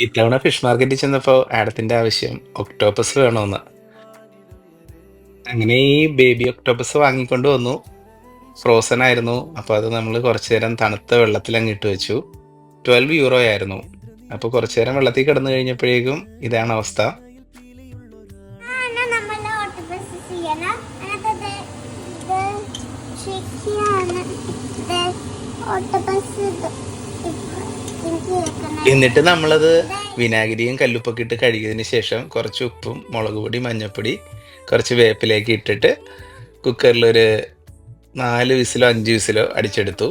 ഇത്തവണ ഫിഷ് മാർക്കറ്റിൽ ചെന്നപ്പോൾ ആഡത്തിന്റെ ആവശ്യം ഒക്ടോപ്പസ് വേണമെന്ന്. അങ്ങനെ ഈ ബേബി ഒക്ടോപ്പസ് വാങ്ങിക്കൊണ്ട് വന്നു. ഫ്രോസൺ ആയിരുന്നു. അപ്പോൾ അത് നമ്മൾ കുറച്ചു നേരം തണുത്ത വെള്ളത്തിൽ അങ്ങ് ഇട്ട് വെച്ചു. 12 യൂറോ ആയിരുന്നു. അപ്പോൾ കുറച്ചു നേരം വെള്ളത്തിൽ കിടന്നു കഴിഞ്ഞപ്പോഴേക്കും ഇതാണ് അവസ്ഥ. എന്നിട്ട് നമ്മളത് വിനാഗിരിയും കല്ലുപ്പൊക്കെ ഇട്ട് കഴുകിയതിന് ശേഷം കുറച്ച് ഉപ്പും മുളക് പൊടി മഞ്ഞൾപ്പൊടി കുറച്ച് വേപ്പിലേക്ക് ഇട്ടിട്ട് കുക്കറിലൊരു 4 വിസിലോ 5 വിസിലോ അടിച്ചെടുത്തു.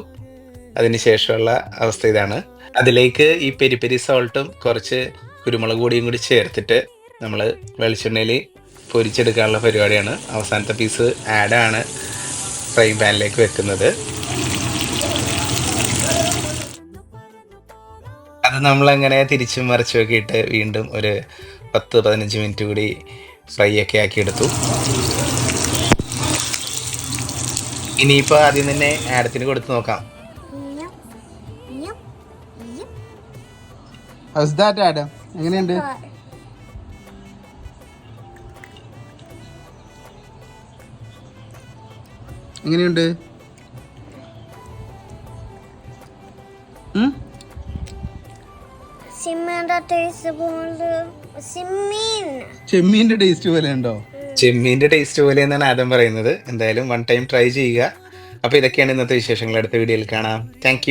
അതിന് ശേഷമുള്ള അവസ്ഥ ഇതാണ്. അതിലേക്ക് ഈ പെരി പെരി സോൾട്ടും കുറച്ച് കുരുമുളക് പൊടിയും കൂടി ചേർത്തിട്ട് നമ്മൾ വെളിച്ചെണ്ണയിൽ പൊരിച്ചെടുക്കാനുള്ള പരിപാടിയാണ്. അവസാനത്തെ പീസ് ആഡാണ് ഫ്രൈ പാനിലേക്ക് വെക്കുന്നത്. അത് നമ്മളങ്ങനെ തിരിച്ചും മറിച്ചും ഒക്കെ ഇട്ട് വീണ്ടും ഒരു 10-15 മിനിറ്റ് കൂടി ഫ്രൈ ഒക്കെ ആക്കി എടുത്തു. ഇനിയിപ്പോൾ ആദ്യം തന്നെ ആഡത്തിന് കൊടുത്ത് നോക്കാം. How's that, Adam? എങ്ങനെയുണ്ട്? എങ്ങനെയുണ്ട്? ചെമ്മീന്റെ ടേസ്റ്റ് പോലെ ഉണ്ടോ? ചെമ്മീൻ്റെ ടേസ്റ്റ് പോലെ എന്നാണ് ആദം പറയുന്നത്. എന്തായാലും വൺ ടൈം ട്രൈ ചെയ്യുക. അപ്പോൾ ഇതൊക്കെയാണ് ഇന്നത്തെ വിശേഷങ്ങൾ. അടുത്ത വീഡിയോയിൽ കാണാം. താങ്ക്